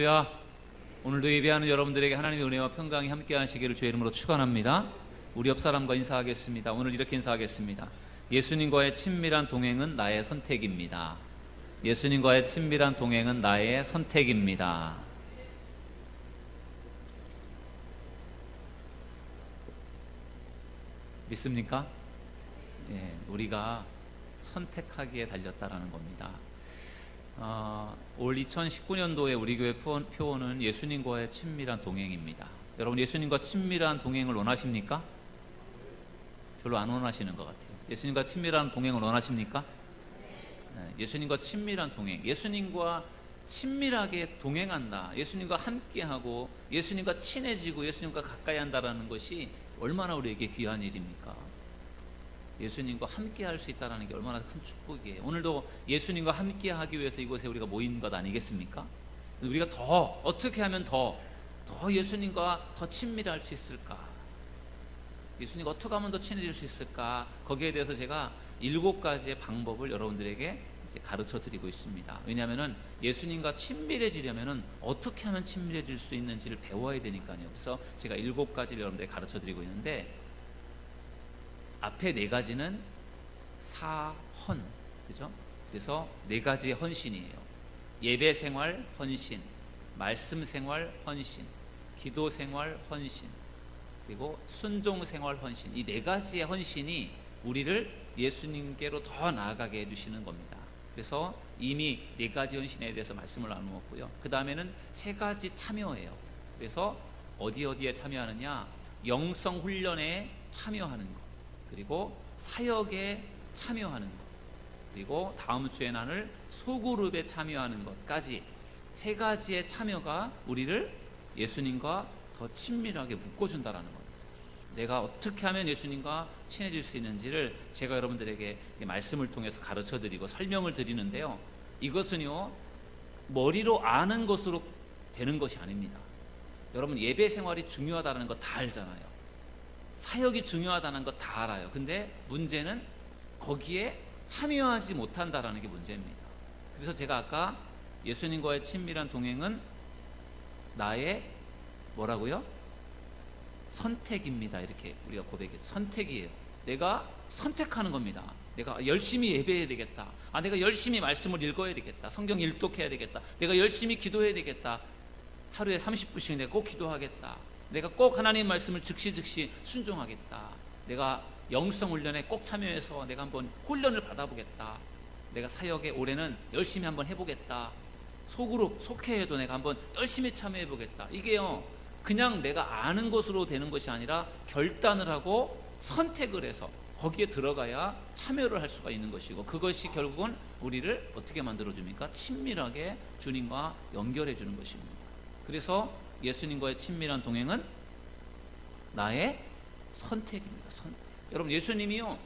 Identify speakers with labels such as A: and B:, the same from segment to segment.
A: 할렐루야. 오늘도 예배하는 여러분들에게 하나님의 은혜와 평강이 함께 하시기를 주의 이름으로 축원합니다. 우리 옆 사람과 인사하겠습니다. 오늘 이렇게 인사하겠습니다. 예수님과의 친밀한 동행은 나의 선택입니다. 예수님과의 친밀한 동행은 나의 선택입니다. 믿습니까? 예, 우리가 선택하기에 달렸다라는 겁니다. 올 2019년도에 우리 교회 표어는 예수님과의 친밀한 동행입니다. 여러분, 예수님과 친밀한 동행을 원하십니까? 별로 안 원하시는 것 같아요. 예수님과 친밀한 동행을 원하십니까? 예수님과 친밀한 동행, 예수님과 친밀하게 동행한다, 예수님과 함께하고 예수님과 친해지고 예수님과 가까이 한다는 것이 얼마나 우리에게 귀한 일입니까? 예수님과 함께 할 수 있다는 게 얼마나 큰 축복이에요. 오늘도 예수님과 함께 하기 위해서 이곳에 우리가 모인 것 아니겠습니까? 우리가 더 어떻게 하면 더 예수님과 더 친밀할 수 있을까? 예수님과 어떻게 하면 더 친해질 수 있을까? 거기에 대해서 제가 7가지의 방법을 여러분들에게 이제 가르쳐 드리고 있습니다. 왜냐하면 예수님과 친밀해지려면 어떻게 하면 친밀해질 수 있는지를 배워야 되니까요. 그래서 제가 7가지를 여러분들에게 가르쳐 드리고 있는데, 앞에 4가지는 사헌, 그죠? 그래서 4가지의 헌신이에요. 예배 생활 헌신, 말씀 생활 헌신, 기도 생활 헌신, 그리고 순종 생활 헌신. 이 4가지의 헌신이 우리를 예수님께로 더 나아가게 해주시는 겁니다. 그래서 이미 4가지 헌신에 대해서 말씀을 나누었고요. 그 다음에는 3가지 참여예요. 그래서 어디에 참여하느냐? 영성 훈련에 참여하는 것, 그리고 사역에 참여하는 것, 그리고 다음 주에 나눌 소그룹에 참여하는 것까지 3가지의 참여가 우리를 예수님과 더 친밀하게 묶어준다는 겁니다. 내가 어떻게 하면 예수님과 친해질 수 있는지를 제가 여러분들에게 말씀을 통해서 가르쳐드리고 설명을 드리는데요, 이것은요 머리로 아는 것으로 되는 것이 아닙니다. 여러분, 예배 생활이 중요하다는 거 다 알잖아요. 사역이 중요하다는 거 다 알아요. 근데 문제는 거기에 참여하지 못한다는 게 문제입니다. 그래서 제가 아까 예수님과의 친밀한 동행은 나의 뭐라고요? 선택입니다. 이렇게 우리가 고백했죠. 선택이에요. 내가 선택하는 겁니다. 내가 열심히 예배해야 되겠다. 내가 열심히 말씀을 읽어야 되겠다. 성경 일독해야 되겠다. 내가 열심히 기도해야 되겠다. 하루에 30분씩 내가 꼭 기도하겠다. 내가 꼭 하나님 말씀을 즉시 순종하겠다. 내가 영성 훈련에 꼭 참여해서 내가 한번 훈련을 받아보겠다. 내가 사역에 올해는 열심히 한번 해보겠다. 속으로 속회에도 내가 한번 열심히 참여해보겠다. 이게요 그냥 내가 아는 것으로 되는 것이 아니라 결단을 하고 선택을 해서 거기에 들어가야 참여를 할 수가 있는 것이고, 그것이 결국은 우리를 어떻게 만들어줍니까? 친밀하게 주님과 연결해 주는 것입니다. 그래서 예수님과의 친밀한 동행은 나의 선택입니다. 선택. 여러분, 예수님이요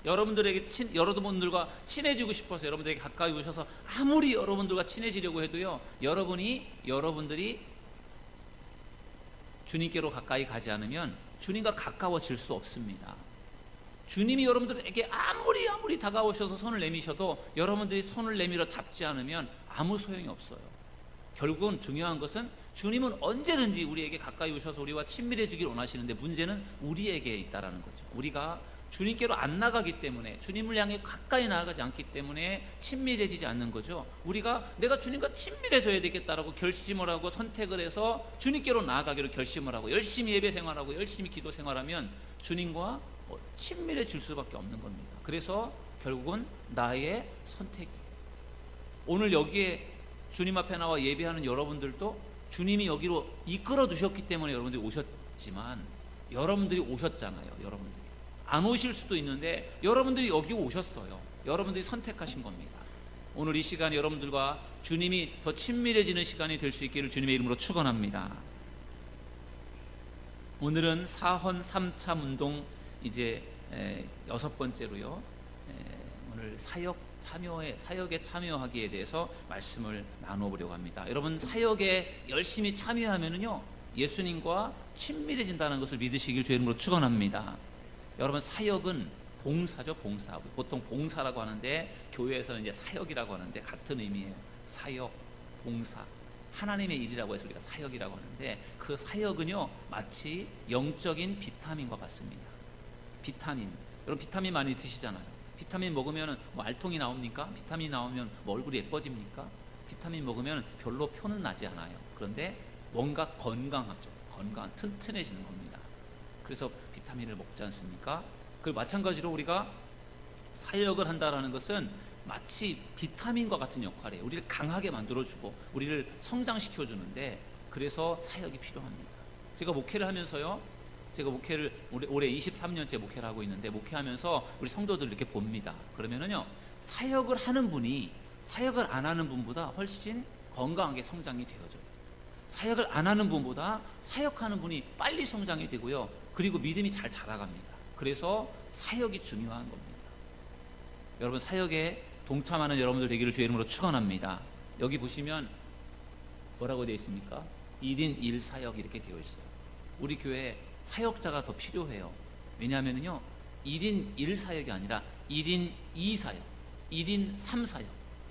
A: 여러분들에게 여러분들과 친해지고 싶어서 여러분들에게 가까이 오셔서 아무리 여러분들과 친해지려고 해도요, 여러분들이 주님께로 가까이 가지 않으면 주님과 가까워질 수 없습니다. 주님이 여러분들에게 아무리 다가오셔서 손을 내미셔도 여러분들이 손을 내밀어 잡지 않으면 아무 소용이 없어요. 결국은 중요한 것은 주님은 언제든지 우리에게 가까이 오셔서 우리와 친밀해지길 원하시는데, 문제는 우리에게 있다라는 거죠. 우리가 주님께로 안 나가기 때문에, 주님을 향해 가까이 나아가지 않기 때문에 친밀해지지 않는 거죠. 내가 주님과 친밀해져야 되겠다라고 결심을 하고 선택을 해서 주님께로 나아가기로 결심을 하고 열심히 예배 생활하고 열심히 기도 생활하면 주님과 친밀해질 수밖에 없는 겁니다. 그래서 결국은 나의 선택. 오늘 여기에 주님 앞에 나와 예배하는 여러분들도 주님이 여기로 이끌어 두셨기 때문에 여러분들이 오셨지만, 여러분들이 오셨잖아요. 여러분들이 안 오실 수도 있는데 여러분들이 여기 오셨어요. 여러분들이 선택하신 겁니다. 오늘 이 시간에 여러분들과 주님이 더 친밀해지는 시간이 될 수 있기를 주님의 이름으로 축원합니다. 오늘은 사헌 3참 운동 이제 6번째로요, 오늘 사역에 참여하기에 대해서 말씀을 나눠보려고 합니다. 여러분, 사역에 열심히 참여하면은요 예수님과 친밀해진다는 것을 믿으시길 주의 이름으로 축원합니다. 여러분, 사역은 봉사죠. 봉사. 보통 봉사라고 하는데 교회에서는 이제 사역이라고 하는데 같은 의미예요. 사역, 봉사. 하나님의 일이라고 해서 우리가 사역이라고 하는데, 그 사역은요 마치 영적인 비타민과 같습니다. 비타민, 여러분 비타민 많이 드시잖아요. 비타민 먹으면 뭐 알통이 나옵니까? 비타민 나오면 뭐 얼굴이 예뻐집니까? 비타민 먹으면 별로 표는 나지 않아요. 그런데 뭔가 건강하죠. 건강, 튼튼해지는 겁니다. 그래서 비타민을 먹지 않습니까? 그 마찬가지로 우리가 사역을 한다라는 것은 마치 비타민과 같은 역할이에요. 우리를 강하게 만들어주고 우리를 성장시켜 주는데, 그래서 사역이 필요합니다. 제가 목회를 하면서요, 제가 목회를 올해 23년째 목회를 하고 있는데, 목회하면서 우리 성도들 이렇게 봅니다. 그러면은요, 사역을 하는 분이 사역을 안 하는 분보다 훨씬 건강하게 성장이 되어져요. 사역을 안 하는 분보다 사역하는 분이 빨리 성장이 되고요, 그리고 믿음이 잘 자라갑니다. 그래서 사역이 중요한 겁니다. 여러분, 사역에 동참하는 여러분들 되기를 주의 이름으로 축원합니다. 여기 보시면 뭐라고 되어 있습니까? 1인 1사역 이렇게 되어 있어요. 우리 교회에 사역자가 더 필요해요. 왜냐하면요, 1인 1사역이 아니라 1인 2사역, 1인 3사역,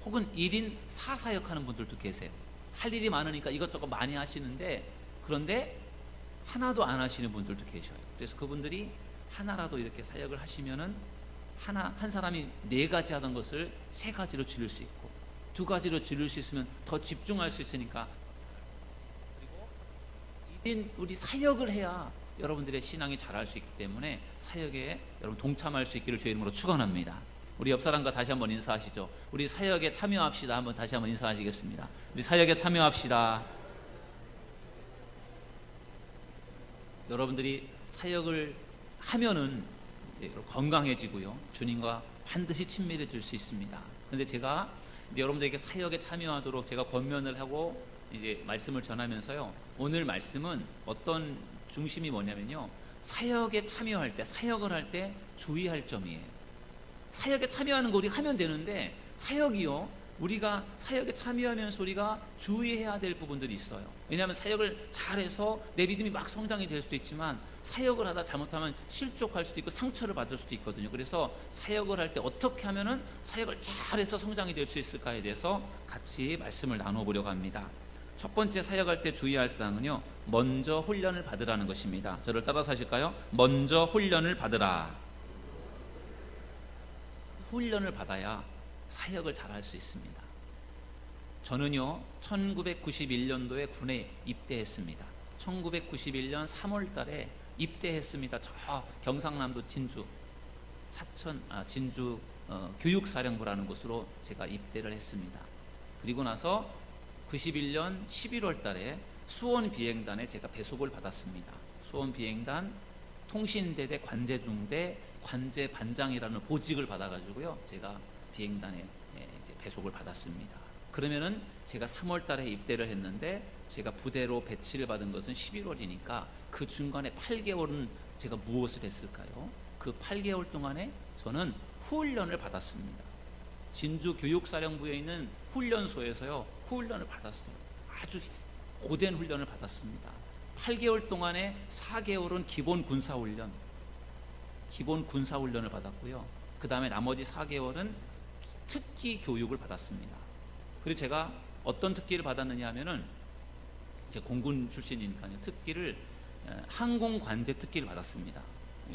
A: 혹은 1인 4사역 하는 분들도 계세요. 할 일이 많으니까 이것저것 많이 하시는데, 그런데 하나도 안 하시는 분들도 계셔요. 그래서 그분들이 하나라도 이렇게 사역을 하시면은 한 사람이 4가지 하던 것을 3가지로 줄일 수 있고, 2가지로 줄일 수 있으면 더 집중할 수 있으니까, 그리고 1인 우리 사역을 해야 여러분들의 신앙이 자랄 수 있기 때문에 사역에 여러분 동참할 수 있기를 주의 이름으로 축원합니다. 우리 옆 사람과 다시 한번 인사하시죠. 우리 사역에 참여합시다. 한번 다시 한번 인사하시겠습니다. 우리 사역에 참여합시다. 여러분들이 사역을 하면은 건강해지고요, 주님과 반드시 친밀해질 수 있습니다. 그런데 제가 이제 여러분들에게 사역에 참여하도록 제가 권면을 하고 이제 말씀을 전하면서요, 오늘 말씀은 어떤 중심이 뭐냐면요, 사역에 참여할 때, 사역을 할 때 주의할 점이에요. 사역에 참여하는 거 우리가 하면 되는데, 사역이요, 우리가 사역에 참여하면서 우리가 주의해야 될 부분들이 있어요. 왜냐하면 사역을 잘해서 내 믿음이 막 성장이 될 수도 있지만, 사역을 하다 잘못하면 실족할 수도 있고 상처를 받을 수도 있거든요. 그래서 사역을 할 때 어떻게 하면은 사역을 잘해서 성장이 될 수 있을까에 대해서 같이 말씀을 나눠보려고 합니다. 첫 번째, 사역할 때 주의할 사항은요, 먼저 훈련을 받으라는 것입니다. 저를 따라서 하실까요? 먼저 훈련을 받으라. 훈련을 받아야 사역을 잘할 수 있습니다. 저는요, 1991년도에 군에 입대했습니다. 1991년 3월 달에 입대했습니다. 저 경상남도 진주 교육사령부라는 곳으로 제가 입대를 했습니다. 그리고 나서 91년 11월 달에 수원 비행단에 제가 배속을 받았습니다. 수원 비행단 통신대대 관제중대 관제반장이라는 보직을 받아가지고요, 제가 비행단에 이제 배속을 받았습니다. 그러면은 제가 3월 달에 입대를 했는데, 제가 부대로 배치를 받은 것은 11월이니까 그 중간에 8개월은 제가 무엇을 했을까요? 그 8개월 동안에 저는 훈련을 받았습니다. 진주 교육사령부에 있는 훈련소에서요, 훈련을 받았어요. 아주 고된 훈련을 받았습니다. 8개월 동안에 4개월은 기본 군사훈련을 받았고요, 그 다음에 나머지 4개월은 특기 교육을 받았습니다. 그리고 제가 어떤 특기를 받았느냐 하면은, 제가 공군 출신이니까요, 특기를 항공관제 특기를 받았습니다.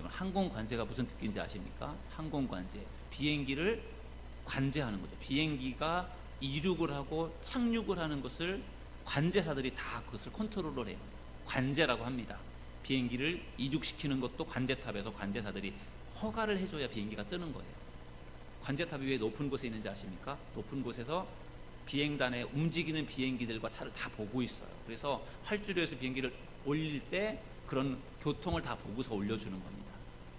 A: 항공관제가 무슨 특기인지 아십니까? 항공관제, 비행기를 관제하는 거죠. 비행기가 이륙을 하고 착륙을 하는 것을 관제사들이 다 그것을 컨트롤을 해요. 관제라고 합니다. 비행기를 이륙시키는 것도 관제탑에서 관제사들이 허가를 해줘야 비행기가 뜨는 거예요. 관제탑이 왜 높은 곳에 있는지 아십니까? 높은 곳에서 비행단에 움직이는 비행기들과 차를 다 보고 있어요. 그래서 활주로에서 비행기를 올릴 때 그런 교통을 다 보고서 올려주는 겁니다.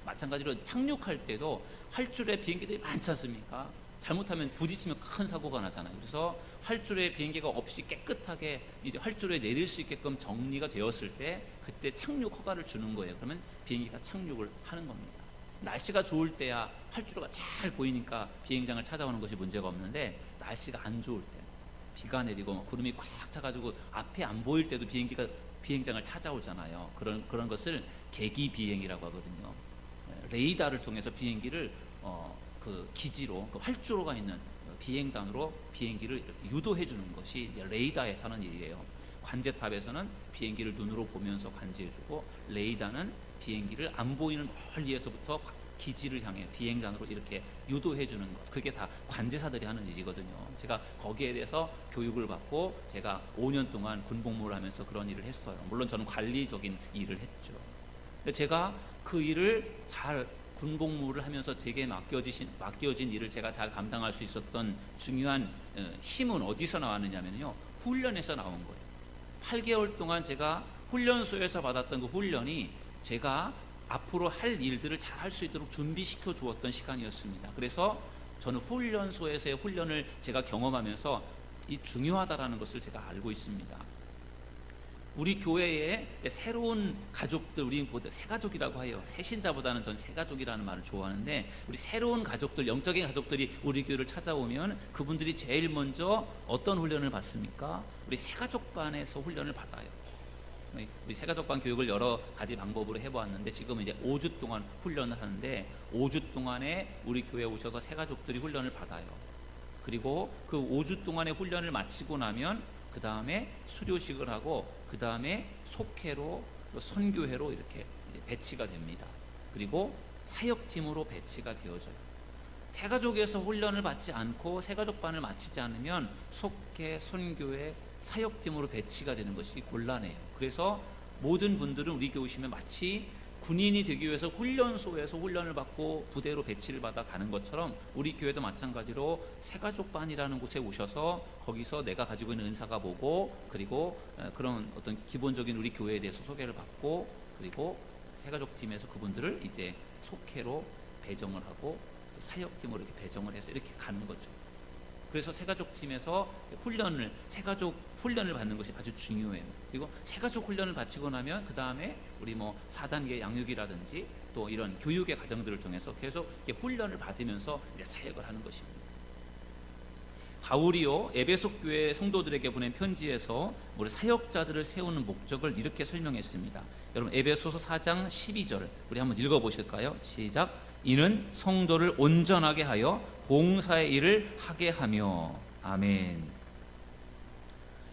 A: 마찬가지로 착륙할 때도 활주로에 비행기들이 많지 않습니까? 잘못하면 부딪히면 큰 사고가 나잖아요. 그래서 활주로에 비행기가 없이 깨끗하게 이제 활주로에 내릴 수 있게끔 정리가 되었을 때, 그때 착륙 허가를 주는 거예요. 그러면 비행기가 착륙을 하는 겁니다. 날씨가 좋을 때야 활주로가 잘 보이니까 비행장을 찾아오는 것이 문제가 없는데, 날씨가 안 좋을 때, 비가 내리고 구름이 꽉 차가지고 앞에 안 보일 때도 비행장을 찾아오잖아요. 그런 것을 계기 비행이라고 하거든요. 레이더를 통해서 비행기를 그 기지로, 그 활주로가 있는 비행단으로 비행기를 이렇게 유도해 주는 것이 레이더에서 하는 일이에요. 관제탑에서는 비행기를 눈으로 보면서 관제해주고, 레이더는 비행기를 안 보이는 멀리에서부터 기지를 향해 비행단으로 이렇게 유도해 주는 것, 그게 다 관제사들이 하는 일이거든요. 제가 거기에 대해서 교육을 받고 제가 5년 동안 군복무를 하면서 그런 일을 했어요. 물론 저는 관리적인 일을 했죠. 근데 제가 그 일을 잘, 군복무를 하면서 제게 맡겨진 일을 제가 잘 감당할 수 있었던 중요한 힘은 어디서 나왔느냐면요, 훈련에서 나온 거예요. 8개월 동안 제가 훈련소에서 받았던 그 훈련이 제가 앞으로 할 일들을 잘 할 수 있도록 준비시켜 주었던 시간이었습니다. 그래서 저는 훈련소에서의 훈련을 제가 경험하면서 이 중요하다라는 것을 제가 알고 있습니다. 우리 교회에 새로운 가족들, 우리 새가족이라고 해요. 새신자보다는 전 새가족이라는 말을 좋아하는데, 우리 새로운 가족들, 영적인 가족들이 우리 교회를 찾아오면 그분들이 제일 먼저 어떤 훈련을 받습니까? 우리 새가족반에서 훈련을 받아요. 우리 새가족반 교육을 여러 가지 방법으로 해보았는데, 지금 이제 5주 동안 훈련을 하는데, 5주 동안에 우리 교회에 오셔서 새가족들이 훈련을 받아요. 그리고 그 5주 동안의 훈련을 마치고 나면 그 다음에 수료식을 하고, 그 다음에 속회로, 선교회로 이렇게 이제 배치가 됩니다. 그리고 사역팀으로 배치가 되어져요. 새가족에서 훈련을 받지 않고 새가족반을 마치지 않으면 속회, 선교회, 사역팀으로 배치가 되는 것이 곤란해요. 그래서 모든 분들은 우리 교회 오시면 마치 군인이 되기 위해서 훈련소에서 훈련을 받고 부대로 배치를 받아 가는 것처럼, 우리 교회도 마찬가지로 새가족반이라는 곳에 오셔서 거기서 내가 가지고 있는 은사가 뭐고, 그리고 그런 어떤 기본적인 우리 교회에 대해서 소개를 받고, 그리고 새가족팀에서 그분들을 이제 속회로 배정을 하고 또 사역팀으로 이렇게 배정을 해서 이렇게 가는 거죠. 그래서 새가족팀에서 새가족 훈련을 받는 것이 아주 중요해요. 그리고 새가족 훈련을 마치고 나면 그 다음에 우리 4단계 양육이라든지 또 이런 교육의 과정들을 통해서 계속 이렇게 훈련을 받으면서 이제 사역을 하는 것입니다. 바울이요, 에베소 교회 성도들에게 보낸 편지에서 우리 사역자들을 세우는 목적을 이렇게 설명했습니다. 여러분, 에베소서 4장 12절 우리 한번 읽어보실까요? 시작. 이는 성도를 온전하게 하여 봉사의 일을 하게 하며. 아멘.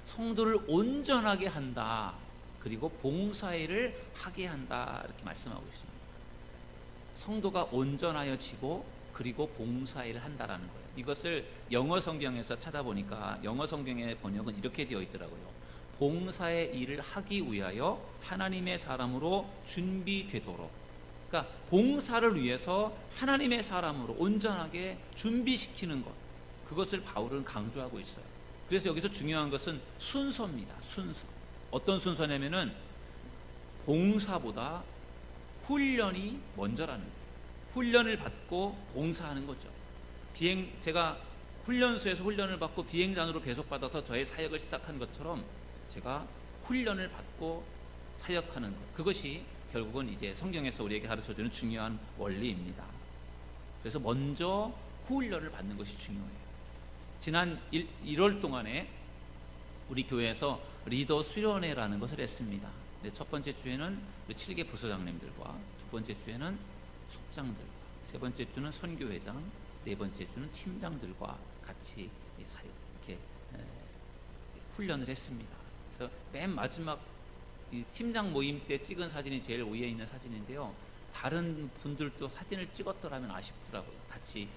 A: 성도를 온전하게 한다, 그리고 봉사의 일을 하게 한다, 이렇게 말씀하고 있습니다. 성도가 온전하여지고 그리고 봉사의 일을 한다라는 거예요. 이것을 영어 성경에서 찾아보니까 영어 성경의 번역은 이렇게 되어 있더라고요. 봉사의 일을 하기 위하여 하나님의 사람으로 준비되도록. 그러니까 봉사를 위해서 하나님의 사람으로 온전하게 준비시키는 것, 그것을 바울은 강조하고 있어요. 그래서 여기서 중요한 것은 순서입니다. 순서. 어떤 순서냐면은 봉사보다 훈련이 먼저라는 거예요. 훈련을 받고 봉사하는 거죠. 제가 훈련소에서 훈련을 받고 비행단으로 배속받아서 저의 사역을 시작한 것처럼 제가 훈련을 받고 사역하는 것, 그것이 결국은 이제 성경에서 우리에게 가르쳐주는 중요한 원리입니다. 그래서 먼저 훈련을 받는 것이 중요해요. 지난 1월 동안에 우리 교회에서 리더 수련회라는 것을 했습니다. 첫 번째 주에는 우리 7개 부서장님들과, 두 번째 주에는 속장들과, 세 번째 주는 선교회장, 네 번째 주는 팀장들과 같이 사역 이렇게 훈련을 했습니다. 그래서 맨 마지막 이 팀장 모임 때 찍은 사진이 제일 위에 있는 사진인데요. 다른 분들도 사진을 찍었더라면 아쉽더라고요. 같이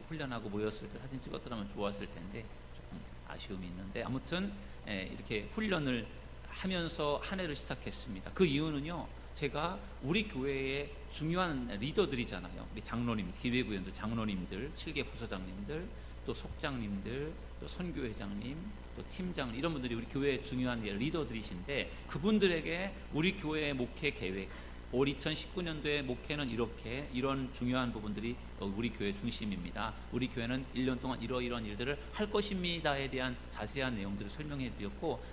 A: 훈련하고 모였을 때 사진 찍었더라면 좋았을 텐데 조금 아쉬움이 있는데, 아무튼 이렇게 훈련을 하면서 한 해를 시작했습니다. 그 이유는요, 제가 우리 교회의 중요한 리더들이잖아요. 우리 장로님들, 기획위원들, 장로님들, 7개 부서장님들, 또 속장님들, 또 선교회장님, 또 팀장, 이런 분들이 우리 교회의 중요한 리더들이신데, 그분들에게 우리 교회의 목회 계획, 올 2019년도의 목회는 이런 중요한 부분들이 우리 교회 중심입니다. 우리 교회는 1년 동안 이런 일들을 할 것입니다에 대한 자세한 내용들을 설명해 드렸고,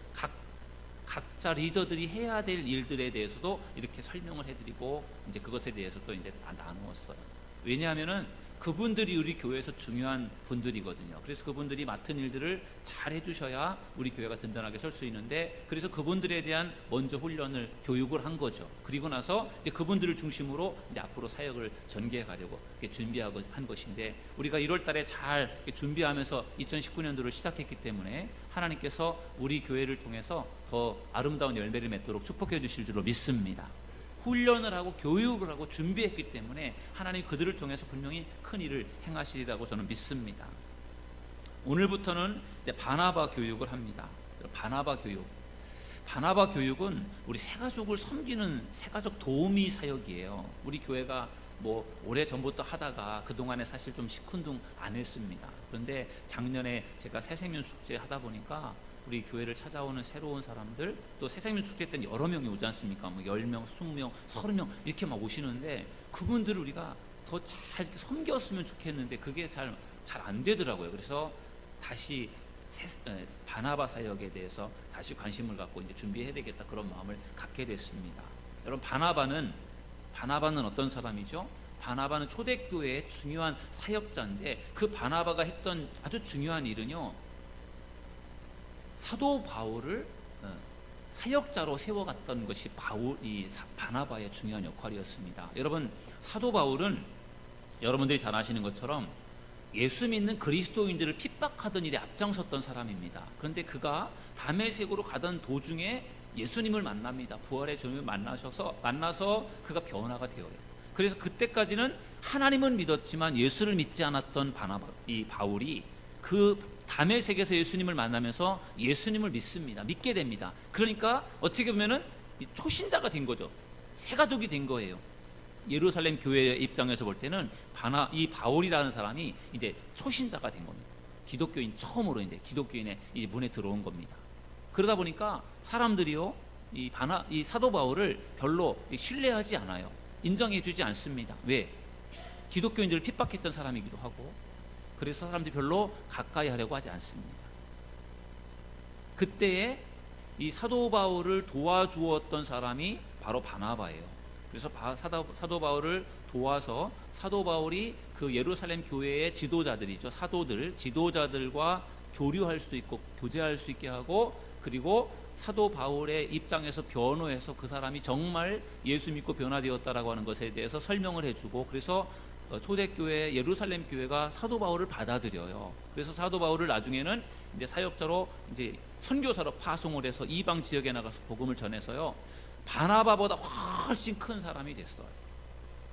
A: 각자 리더들이 해야 될 일들에 대해서도 이렇게 설명을 해드리고, 이제 그것에 대해서 또 이제 다 나누었어요. 왜냐하면은 그분들이 우리 교회에서 중요한 분들이거든요. 그래서 그분들이 맡은 일들을 잘 해주셔야 우리 교회가 든든하게 설 수 있는데, 그래서 그분들에 대한 먼저 훈련을 교육을 한 거죠. 그리고 나서 이제 그분들을 중심으로 이제 앞으로 사역을 전개해 가려고 준비하고 한 것인데, 우리가 1월달에 잘 준비하면서 2019년도를 시작했기 때문에 하나님께서 우리 교회를 통해서 더 아름다운 열매를 맺도록 축복해 주실 줄로 믿습니다. 훈련을 하고 교육을 하고 준비했기 때문에 하나님 그들을 통해서 분명히 큰 일을 행하시리라고 저는 믿습니다. 오늘부터는 이제 바나바 교육을 합니다. 바나바 교육. 바나바 교육은 우리 새가족을 섬기는 새가족 도우미 사역이에요. 우리 교회가 뭐 오래 전부터 하다가 그동안에 사실 좀 시큰둥 안 했습니다. 그런데 작년에 제가 새생명 축제 하다 보니까 우리 교회를 찾아오는 새로운 사람들, 또 새생명 축제 때는 여러 명이 오지 않습니까? 뭐 10명, 20명, 30명 이렇게 막 오시는데, 그분들을 우리가 더 잘 섬겼으면 좋겠는데 그게 잘 안 되더라고요. 그래서 다시 바나바 사역에 대해서 다시 관심을 갖고 이제 준비해야 되겠다, 그런 마음을 갖게 됐습니다. 여러분, 바나바는 어떤 사람이죠? 바나바는 초대교회의 중요한 사역자인데, 그 바나바가 했던 아주 중요한 일은요, 사도 바울을 사역자로 세워갔던 것이 바나바의 중요한 역할이었습니다. 여러분, 사도 바울은 여러분들이 잘 아시는 것처럼 예수 믿는 그리스도인들을 핍박하던 일에 앞장섰던 사람입니다. 그런데 그가 다메섹으로 가던 도중에 예수님을 만납니다. 부활의 주님을 만나서 그가 변화가 되어요. 그래서 그때까지는 하나님은 믿었지만 예수를 믿지 않았던 바울이 그 다메섹에서 예수님을 만나면서 예수님을 믿게 됩니다. 그러니까 어떻게 보면은 초신자가 된 거죠. 새가족이 된 거예요. 예루살렘 교회의 입장에서 볼 때는 이 바울이라는 사람이 이제 초신자가 된 겁니다. 기독교인 처음으로 이제 기독교인의 이제 문에 들어온 겁니다. 그러다 보니까 사람들이요, 이 사도 바울을 별로 신뢰하지 않아요. 인정해주지 않습니다. 왜? 기독교인들을 핍박했던 사람이기도 하고, 그래서 사람들이 별로 가까이 하려고 하지 않습니다. 그때에 이 사도 바울을 도와주었던 사람이 바로 바나바예요. 그래서 사도 바울을 도와서 사도 바울이 그 예루살렘 교회의 지도자들이죠, 지도자들과 교류할 수도 있고 교제할 수 있게 하고, 그리고 사도 바울의 입장에서 변호해서 그 사람이 정말 예수 믿고 변화되었다라고 하는 것에 대해서 설명을 해주고, 그래서 초대교회 예루살렘 교회가 사도 바울을 받아들여요. 그래서 사도 바울을 나중에는 이제 사역자로 이제 선교사로 파송을 해서 이방 지역에 나가서 복음을 전해서요, 바나바보다 훨씬 큰 사람이 됐어요.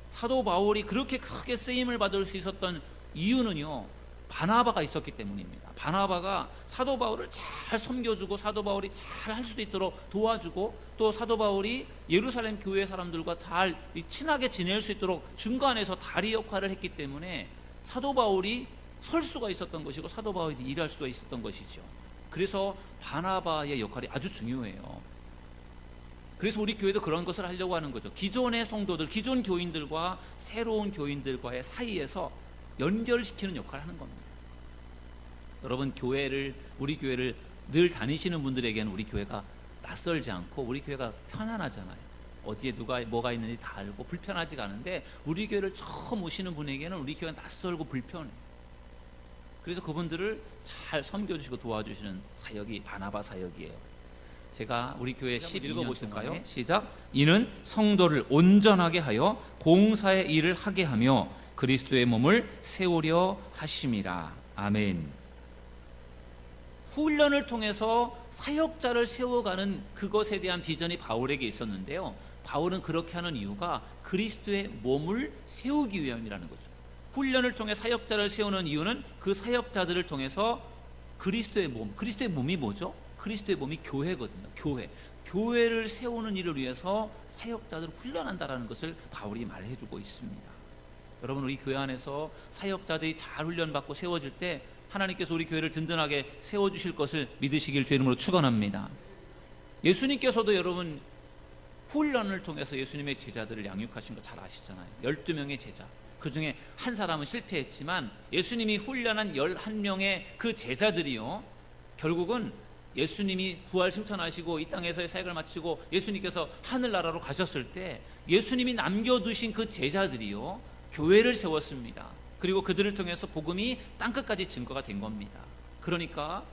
A: 사도 바울이 그렇게 크게 쓰임을 받을 수 있었던 이유는요, 바나바가 있었기 때문입니다. 바나바가 사도 바울을 잘 섬겨주고 사도 바울이 잘 할 수도 있도록 도와주고, 또 사도 바울이 예루살렘 교회 사람들과 잘 친하게 지낼 수 있도록 중간에서 다리 역할을 했기 때문에 사도 바울이 설 수가 있었던 것이고 사도 바울이 일할 수가 있었던 것이죠. 그래서 바나바의 역할이 아주 중요해요. 그래서 우리 교회도 그런 것을 하려고 하는 거죠. 기존의 성도들, 기존 교인들과 새로운 교인들과의 사이에서 연결시키는 역할을 하는 겁니다. 여러분, 우리 교회를 늘 다니시는 분들에게는 우리 교회가 낯설지 않고 우리 교회가 편안하잖아요. 어디에 뭐가 있는지 다 알고 불편하지가 않은데, 우리 교회를 처음 오시는 분에게는 우리 교회가 낯설고 불편해요. 그래서 그분들을 잘 섬겨주시고 도와주시는 사역이 바나바 사역이에요. 제가 우리 교회 12년 동안에 시작. 이는 성도를 온전하게 하여 봉사의 일을 하게 하며 그리스도의 몸을 세우려 하심이라. 아멘. 훈련을 통해서 사역자를 세워가는 그것에 대한 비전이 바울에게 있었는데요, 바울은 그렇게 하는 이유가 그리스도의 몸을 세우기 위함이라는 거죠. 훈련을 통해 사역자를 세우는 이유는 그 사역자들을 통해서 그리스도의 몸이 뭐죠? 그리스도의 몸이 교회거든요. 교회를 세우는 일을 위해서 사역자들을 훈련한다라는 것을 바울이 말해주고 있습니다. 여러분, 우리 교회 안에서 사역자들이 잘 훈련받고 세워질 때 하나님께서 우리 교회를 든든하게 세워주실 것을 믿으시길 주의 이름으로 축원합니다. 예수님께서도 여러분 훈련을 통해서 예수님의 제자들을 양육하신 거 잘 아시잖아요. 12명의 제자, 그 중에 한 사람은 실패했지만 예수님이 훈련한 11명의 그 제자들이요, 결국은 예수님이 부활 승천하시고 이 땅에서의 사역을 마치고 예수님께서 하늘나라로 가셨을 때 예수님이 남겨두신 그 제자들이요, 교회를 세웠습니다. 그리고 그들을 통해서 복음이 땅끝까지 증거가 된 겁니다. 그러니까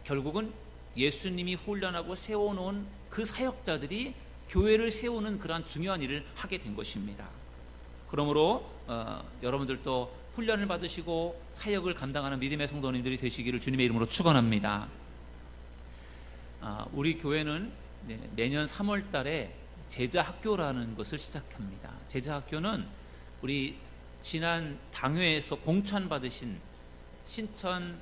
A: 결국은 예수님이 훈련하고 세워놓은 그 사역자들이 교회를 세우는 그러한 중요한 일을 하게 된 것입니다. 그러므로 여러분들도 훈련을 받으시고 사역을 감당하는 믿음의 성도님들이 되시기를 주님의 이름으로 축원합니다. 우리 교회는 매년 3월 달에 제자학교라는 것을 시작합니다. 제자학교는 우리 지난 당회에서 공천받으신 신천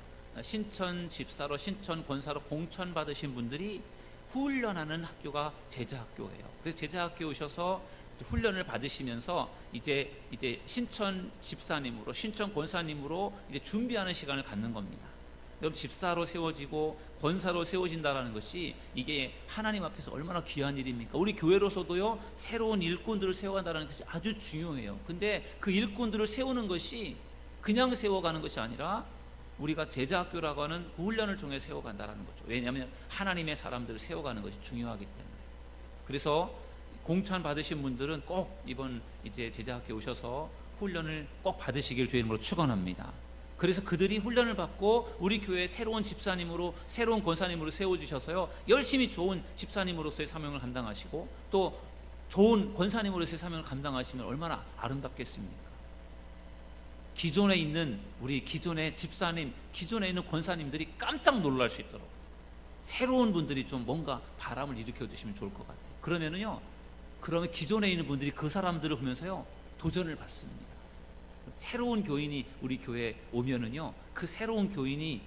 A: 집사로, 신천 권사로 공천받으신 분들이 훈련하는 학교가 제자학교예요. 그래서 제자학교 오셔서 훈련을 받으시면서 이제 신천 집사님으로, 신천 권사님으로 이제 준비하는 시간을 갖는 겁니다. 여러분, 집사로 세워지고 권사로 세워진다라는 것이 이게 하나님 앞에서 얼마나 귀한 일입니까? 우리 교회로서도요, 새로운 일꾼들을 세워간다는 것이 아주 중요해요. 근데 그 일꾼들을 세우는 것이 그냥 세워가는 것이 아니라 우리가 제자학교라고 하는 훈련을 통해 세워간다는 거죠. 왜냐하면 하나님의 사람들을 세워가는 것이 중요하기 때문에. 그래서 공천 받으신 분들은 꼭 이번 이제 제자학교 오셔서 훈련을 꼭 받으시길 주의 이름으로 축원합니다. 그래서 그들이 훈련을 받고 우리 교회의 새로운 집사님으로, 새로운 권사님으로 세워주셔서요, 열심히 좋은 집사님으로서의 사명을 감당하시고 또 좋은 권사님으로서의 사명을 감당하시면 얼마나 아름답겠습니까? 기존에 있는 우리 기존의 집사님, 기존에 있는 권사님들이 깜짝 놀랄 수 있도록 새로운 분들이 좀 뭔가 바람을 일으켜 주시면 좋을 것 같아요. 그러면 기존에 있는 분들이 그 사람들을 보면서요, 도전을 받습니다. 새로운 교인이 우리 교회에 오면은요, 그 새로운 교인이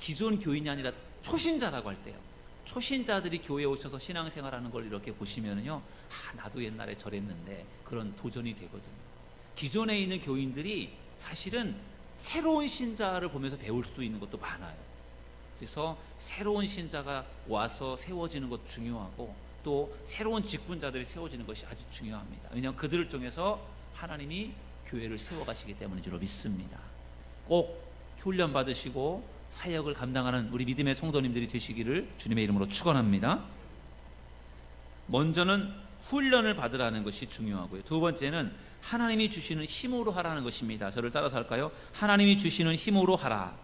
A: 기존 교인이 아니라 초신자라고 할 때요, 초신자들이 교회에 오셔서 신앙생활하는 걸 이렇게 보시면은요, 나도 옛날에 저랬는데, 그런 도전이 되거든요. 기존에 있는 교인들이 사실은 새로운 신자를 보면서 배울 수 있는 것도 많아요. 그래서 새로운 신자가 와서 세워지는 것도 중요하고 또 새로운 직분자들이 세워지는 것이 아주 중요합니다. 왜냐하면 그들을 통해서 하나님이 교회를 세워가시기 때문인 줄로 믿습니다. 꼭 훈련 받으시고 사역을 감당하는 우리 믿음의 성도님들이 되시기를 주님의 이름으로 축원합니다. 먼저는 훈련을 받으라는 것이 중요하고요. 두 번째는 하나님이 주시는 힘으로 하라는 것입니다. 저를 따라서 할까요? 하나님이 주시는 힘으로 하라.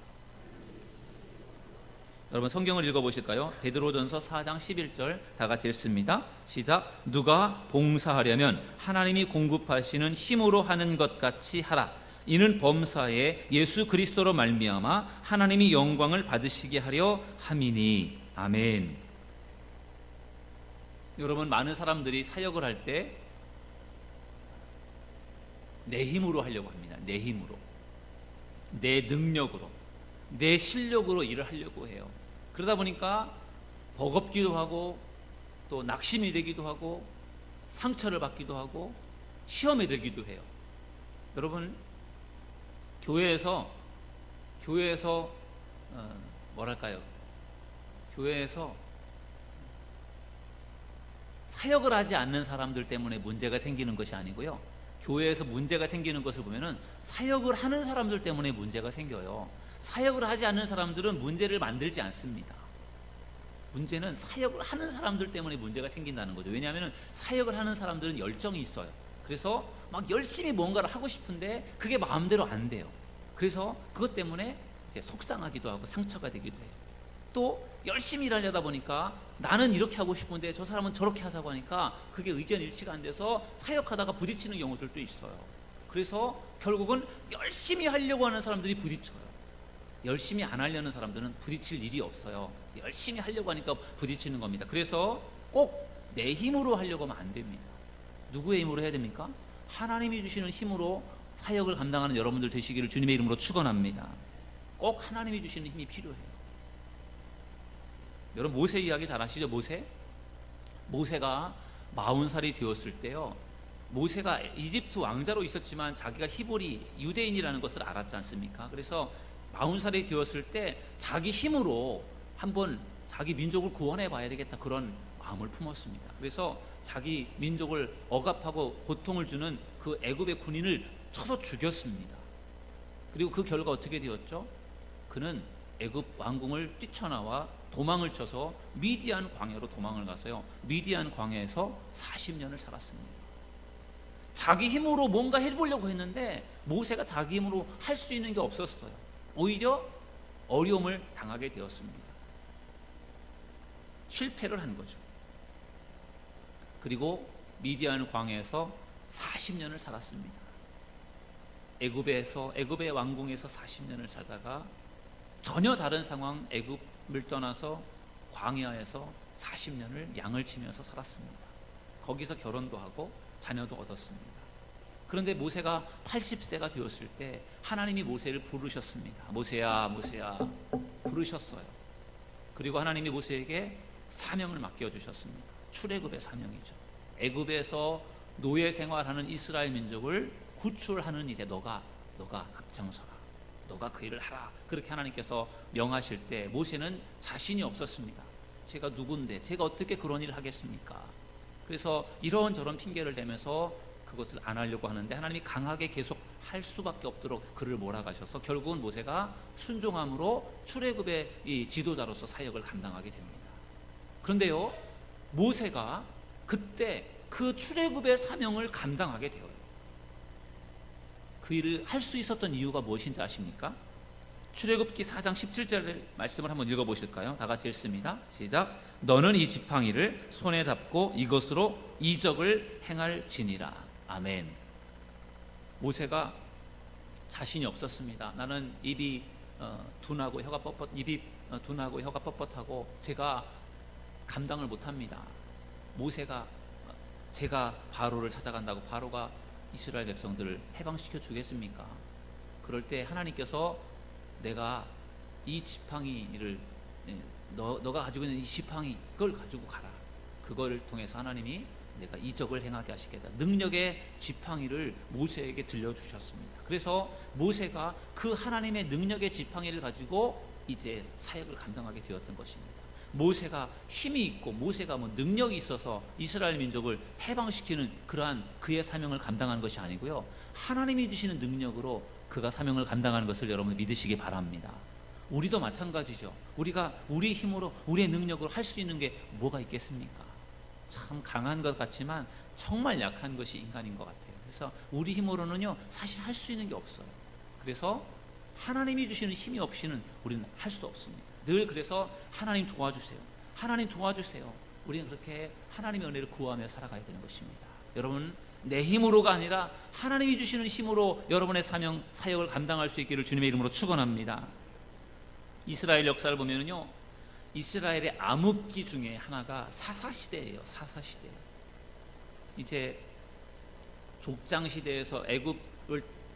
A: 여러분 성경을 읽어보실까요? 베드로전서 4장 11절 다 같이 읽습니다. 시작. 누가 봉사하려면 하나님이 공급하시는 힘으로 하는 것 같이 하라. 이는 범사에 예수 그리스도로 말미암아 하나님이 영광을 받으시게 하려 함이니. 아멘. 여러분, 많은 사람들이 사역을 할 때 내 힘으로 하려고 합니다. 내 힘으로, 내 능력으로, 내 실력으로 일을 하려고 해요. 그러다 보니까 버겁기도 하고 또 낙심이 되기도 하고 상처를 받기도 하고 시험에 들기도 해요. 여러분, 교회에서 사역을 하지 않는 사람들 때문에 문제가 생기는 것이 아니고요, 교회에서 문제가 생기는 것을 보면은 사역을 하는 사람들 때문에 문제가 생겨요. 사역을 하지 않는 사람들은 문제를 만들지 않습니다. 문제는 사역을 하는 사람들 때문에 문제가 생긴다는 거죠. 왜냐하면 사역을 하는 사람들은 열정이 있어요. 그래서 막 열심히 뭔가를 하고 싶은데 그게 마음대로 안 돼요. 그래서 그것 때문에 이제 속상하기도 하고 상처가 되기도 해요. 또 열심히 일하려다 보니까 나는 이렇게 하고 싶은데 저 사람은 저렇게 하자고 하니까 그게 의견 일치가 안 돼서 사역하다가 부딪히는 경우들도 있어요. 그래서 결국은 열심히 하려고 하는 사람들이 부딪혀요. 열심히 안 하려는 사람들은 부딪힐 일이 없어요. 열심히 하려고 하니까 부딪히는 겁니다. 그래서 꼭 내 힘으로 하려고 하면 안 됩니다. 누구의 힘으로 해야 됩니까? 하나님이 주시는 힘으로 사역을 감당하는 여러분들 되시기를 주님의 이름으로 축원합니다. 꼭 하나님이 주시는 힘이 필요해요. 여러분, 모세 이야기 잘 아시죠? 모세가 40살이 되었을 때요, 모세가 이집트 왕자로 있었지만 자기가 히브리 유대인이라는 것을 알았지 않습니까? 그래서 40살이 되었을 때 자기 힘으로 한번 자기 민족을 구원해 봐야 되겠다, 그런 마음을 품었습니다. 그래서 자기 민족을 억압하고 고통을 주는 그 애굽의 군인을 쳐서 죽였습니다. 그리고 그 결과 어떻게 되었죠? 그는 애굽 왕궁을 뛰쳐나와 도망을 쳐서 미디안 광야로 도망을 가서요, 미디안 광야에서 40년을 살았습니다. 자기 힘으로 뭔가 해보려고 했는데 모세가 자기 힘으로 할 수 있는 게 없었어요. 오히려 어려움을 당하게 되었습니다. 실패를 한 거죠. 그리고 미디안 광야에서 40년을 살았습니다. 애굽의 왕궁에서 40년을 살다가 전혀 다른 상황, 애굽을 떠나서 광야에서 40년을 양을 치면서 살았습니다. 거기서 결혼도 하고 자녀도 얻었습니다. 그런데 모세가 80세가 되었을 때 하나님이 모세를 부르셨습니다. 모세야, 모세야 부르셨어요. 그리고 하나님이 모세에게 사명을 맡겨주셨습니다. 출애굽의 사명이죠. 애굽에서 노예 생활하는 이스라엘 민족을 구출하는 일에 너가 앞장서라. 너가 그 일을 하라. 그렇게 하나님께서 명하실 때 모세는 자신이 없었습니다. 제가 누군데 제가 어떻게 그런 일을 하겠습니까? 그래서 이런저런 핑계를 대면서 그것을 안 하려고 하는데 하나님이 강하게 계속 할 수밖에 없도록 그를 몰아가셔서 결국은 모세가 순종함으로 출애굽의 이 지도자로서 사역을 감당하게 됩니다. 그런데요, 모세가 그때 그 출애굽의 사명을 감당하게 되어요. 그 일을 할 수 있었던 이유가 무엇인지 아십니까? 출애굽기 4장 17절 말씀을 한번 읽어보실까요? 다 같이 읽습니다. 시작. 너는 이 지팡이를 손에 잡고 이것으로 이적을 행할지니라. 아멘. 모세가 자신이 없었습니다. 나는 입이 둔하고 혀가 뻣뻣하고 제가 감당을 못합니다. 모세가 제가 바로를 찾아간다고 바로가 이스라엘 백성들을 해방시켜 주겠습니까? 그럴 때 하나님께서 내가 이 지팡이를 너가 가지고 있는 이 지팡이 그걸 가지고 가라. 그걸 통해서 하나님이 내가 이적을 행하게 하시겠다. 능력의 지팡이를 모세에게 들려주셨습니다. 그래서 모세가 그 하나님의 능력의 지팡이를 가지고 이제 사역을 감당하게 되었던 것입니다. 모세가 힘이 있고 모세가 능력이 있어서 이스라엘 민족을 해방시키는 그러한 그의 사명을 감당하는 것이 아니고요, 하나님이 주시는 능력으로 그가 사명을 감당하는 것을 여러분 믿으시기 바랍니다. 우리도 마찬가지죠. 우리가 우리 힘으로 우리의 능력으로 할 수 있는 게 뭐가 있겠습니까? 참 강한 것 같지만 정말 약한 것이 인간인 것 같아요. 그래서 우리 힘으로는요 사실 할 수 있는 게 없어요. 그래서 하나님이 주시는 힘이 없이는 우리는 할 수 없습니다. 늘 그래서 하나님 도와주세요. 하나님 도와주세요. 우리는 그렇게 하나님의 은혜를 구하며 살아가야 되는 것입니다. 여러분, 내 힘으로가 아니라 하나님이 주시는 힘으로 여러분의 사역을 감당할 수 있기를 주님의 이름으로 축원합니다. 이스라엘 역사를 보면요, 이스라엘의 암흑기 중에 하나가 사사시대예요. 사사시대. 이제 족장시대에서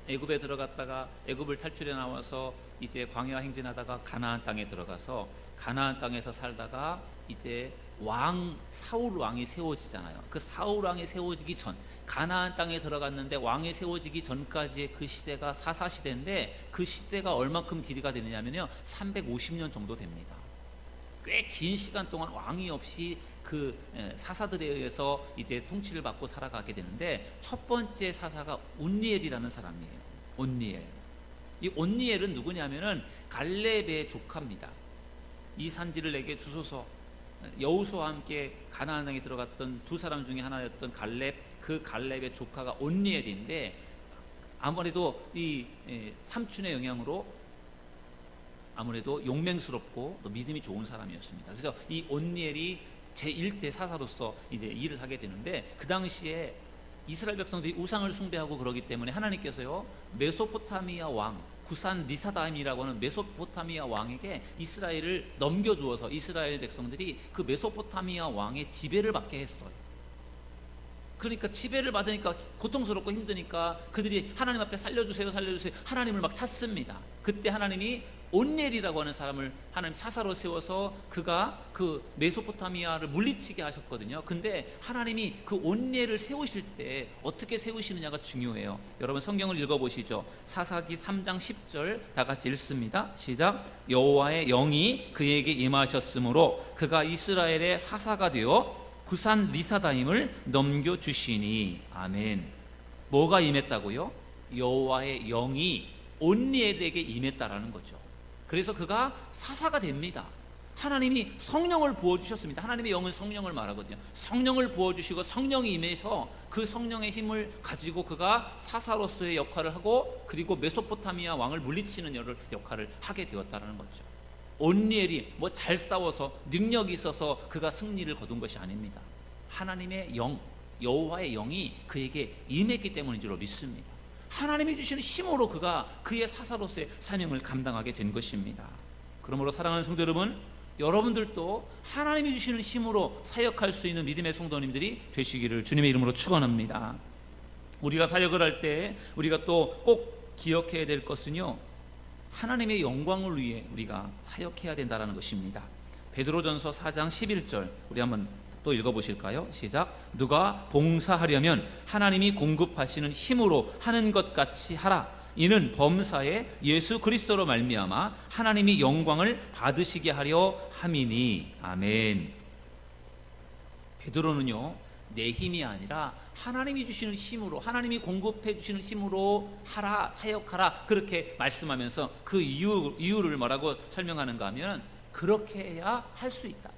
A: 애굽에 들어갔다가 애굽을 탈출해 나와서 이제 광야 행진하다가 가나안 땅에 들어가서 가나안 땅에서 살다가 이제 사울 왕이 세워지잖아요. 그 사울 왕이 세워지기 전, 가나안 땅에 들어갔는데 왕이 세워지기 전까지의 그 시대가 사사시대인데, 그 시대가 얼만큼 길이가 되느냐면요 350년 정도 됩니다. 꽤 긴 시간 동안 왕이 없이 그 사사들에 의해서 이제 통치를 받고 살아가게 되는데, 첫 번째 사사가 온니엘이라는 사람이에요. 온니엘. 이 온니엘은 누구냐면은 갈렙의 조카입니다. 이 산지를 내게 주소서. 여호수아와 함께 가나안 땅에 들어갔던 두 사람 중에 하나였던 갈렙, 그 갈렙의 조카가 온니엘인데, 아무래도 이 삼촌의 영향으로 아무래도 용맹스럽고 또 믿음이 좋은 사람이었습니다. 그래서 이 온니엘이 제1대 사사로서 이제 일을 하게 되는데, 그 당시에 이스라엘 백성들이 우상을 숭배하고 그러기 때문에 하나님께서요 메소포타미아 왕 구산 리사다임이라고 하는 메소포타미아 왕에게 이스라엘을 넘겨주어서 이스라엘 백성들이 그 메소포타미아 왕의 지배를 받게 했어요. 그러니까 지배를 받으니까 고통스럽고 힘드니까 그들이 하나님 앞에 살려주세요 살려주세요 하나님을 막 찾습니다. 그때 하나님이 온니엘이라고 하는 사람을 하나님 사사로 세워서 그가 그 메소포타미아를 물리치게 하셨거든요. 근데 하나님이 그 온니엘을 세우실 때 어떻게 세우시느냐가 중요해요. 여러분 성경을 읽어보시죠. 사사기 3장 10절 다 같이 읽습니다. 시작. 여호와의 영이 그에게 임하셨으므로 그가 이스라엘의 사사가 되어 구산 리사다임을 넘겨주시니. 아멘. 뭐가 임했다고요? 여호와의 영이 온니엘에게 임했다라는 거죠. 그래서 그가 사사가 됩니다. 하나님이 성령을 부어주셨습니다. 하나님의 영은 성령을 말하거든요. 성령을 부어주시고 성령이 임해서 그 성령의 힘을 가지고 그가 사사로서의 역할을 하고 그리고 메소포타미아 왕을 물리치는 역할을 하게 되었다는 거죠. 온리엘이 뭐 잘 싸워서 능력이 있어서 그가 승리를 거둔 것이 아닙니다. 하나님의 영, 여호와의 영이 그에게 임했기 때문인 줄로 믿습니다. 하나님이 주시는 힘으로 그가 그의 사사로서의 사명을 감당하게 된 것입니다. 그러므로 사랑하는 성도 여러분, 여러분들도 하나님이 주시는 힘으로 사역할 수 있는 믿음의 성도님들이 되시기를 주님의 이름으로 축원합니다. 우리가 사역을 할 때 우리가 또 꼭 기억해야 될 것은요, 하나님의 영광을 위해 우리가 사역해야 된다는 것입니다. 베드로전서 4장 11절 우리 한번 또 읽어보실까요? 시작. 누가 봉사하려면 하나님이 공급하시는 힘으로 하는 것 같이 하라. 이는 범사에 예수 그리스도로 말미암아 하나님이 영광을 받으시게 하려 함이니. 아멘. 베드로는요, 내 힘이 아니라 하나님이 주시는 힘으로, 하나님이 공급해 주시는 힘으로 하라, 사역하라, 그렇게 말씀하면서 그 이유를 뭐라고 설명하는가 하면, 그렇게 해야 할 수 있다.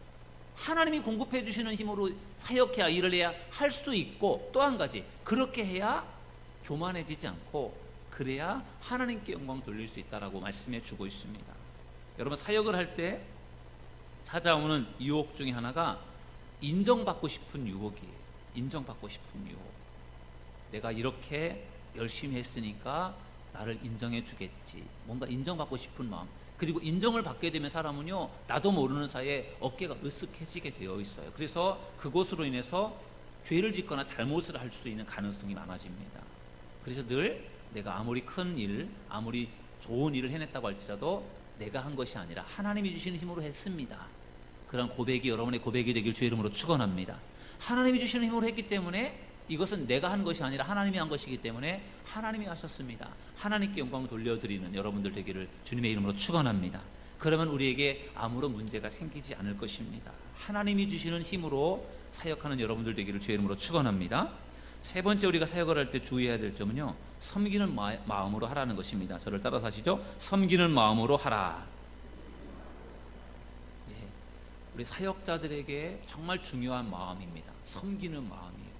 A: 하나님이 공급해 주시는 힘으로 사역해야, 일을 해야 할 수 있고, 또 한 가지, 그렇게 해야 교만해지지 않고 그래야 하나님께 영광 돌릴 수 있다라고 말씀해 주고 있습니다. 여러분, 사역을 할 때 찾아오는 유혹 중에 하나가 인정받고 싶은 유혹이에요. 인정받고 싶은 유혹. 내가 이렇게 열심히 했으니까 나를 인정해 주겠지. 뭔가 인정받고 싶은 마음. 그리고 인정을 받게 되면 사람은요, 나도 모르는 사이에 어깨가 으쓱해지게 되어 있어요. 그래서 그것으로 인해서 죄를 짓거나 잘못을 할 수 있는 가능성이 많아집니다. 그래서 늘 내가 아무리 큰 일, 아무리 좋은 일을 해냈다고 할지라도 내가 한 것이 아니라 하나님이 주시는 힘으로 했습니다. 그런 고백이 여러분의 고백이 되길 주의 이름으로 축원합니다. 하나님이 주시는 힘으로 했기 때문에 이것은 내가 한 것이 아니라 하나님이 한 것이기 때문에 하나님이 하셨습니다. 하나님께 영광을 돌려드리는 여러분들 되기를 주님의 이름으로 축원합니다. 그러면 우리에게 아무런 문제가 생기지 않을 것입니다. 하나님이 주시는 힘으로 사역하는 여러분들 되기를 주의 이름으로 축원합니다. 세 번째, 우리가 사역을 할 때 주의해야 될 점은요, 섬기는 마음으로 하라는 것입니다. 저를 따라서 하시죠. 섬기는 마음으로 하라. 예, 우리 사역자들에게 정말 중요한 마음입니다. 섬기는 마음이에요.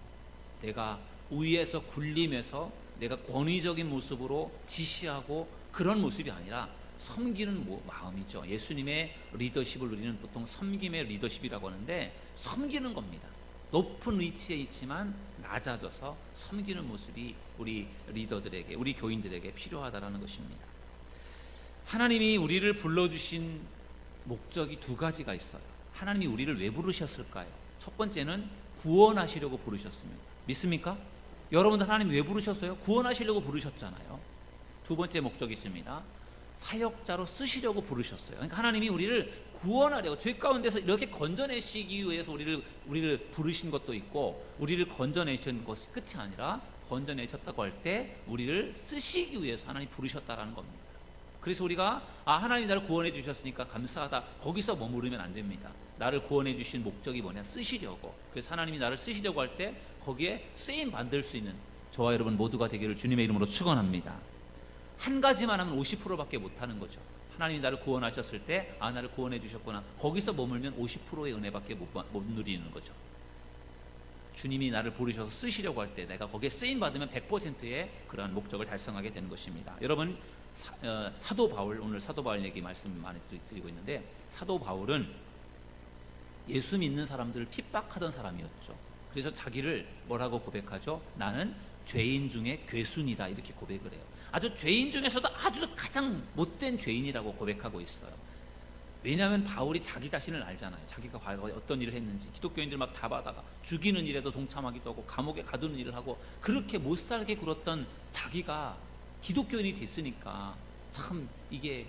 A: 내가 위에서 군림해서 내가 권위적인 모습으로 지시하고 그런 모습이 아니라 섬기는 마음이죠. 예수님의 리더십을 우리는 보통 섬김의 리더십이라고 하는데, 섬기는 겁니다. 높은 위치에 있지만 낮아져서 섬기는 모습이 우리 리더들에게, 우리 교인들에게 필요하다는 것입니다. 하나님이 우리를 불러주신 목적이 두 가지가 있어요. 하나님이 우리를 왜 부르셨을까요? 첫 번째는 구원하시려고 부르셨습니다. 믿습니까? 여러분들 하나님 왜 부르셨어요? 구원하시려고 부르셨잖아요. 두 번째 목적이 있습니다. 사역자로 쓰시려고 부르셨어요. 그러니까 하나님이 우리를 구원하려고, 죄 가운데서 이렇게 건져내시기 위해서 우리를 부르신 것도 있고, 우리를 건져내신 것이 끝이 아니라 건져내셨다고 할 때 우리를 쓰시기 위해서 하나님 부르셨다라는 겁니다. 그래서 우리가 하나님이 나를 구원해 주셨으니까 감사하다, 거기서 머무르면 안 됩니다. 나를 구원해 주신 목적이 뭐냐? 쓰시려고. 그래서 하나님이 나를 쓰시려고 할 때 거기에 쓰임 받을 수 있는 저와 여러분 모두가 되기를 주님의 이름으로 축원합니다. 한 가지만 하면 50%밖에 못하는 거죠. 하나님이 나를 구원하셨을 때 나를 구원해 주셨구나, 거기서 머물면 50%의 은혜밖에 못 누리는 거죠. 주님이 나를 부르셔서 쓰시려고 할 때 내가 거기에 쓰임 받으면 100%의 그러한 목적을 달성하게 되는 것입니다. 여러분, 사도 바울, 오늘 사도 바울 얘기 말씀 많이 드리고 있는데, 사도 바울은 예수 믿는 사람들을 핍박하던 사람이었죠. 그래서 자기를 뭐라고 고백하죠? 나는 죄인 중에 괴순이다, 이렇게 고백을 해요. 아주 죄인 중에서도 아주 가장 못된 죄인이라고 고백하고 있어요. 왜냐하면 바울이 자기 자신을 알잖아요. 자기가 과거에 어떤 일을 했는지. 기독교인들 막 잡아다가 죽이는 일에도 동참하기도 하고 감옥에 가두는 일을 하고, 그렇게 못살게 굴었던 자기가 기독교인이 됐으니까 참 이게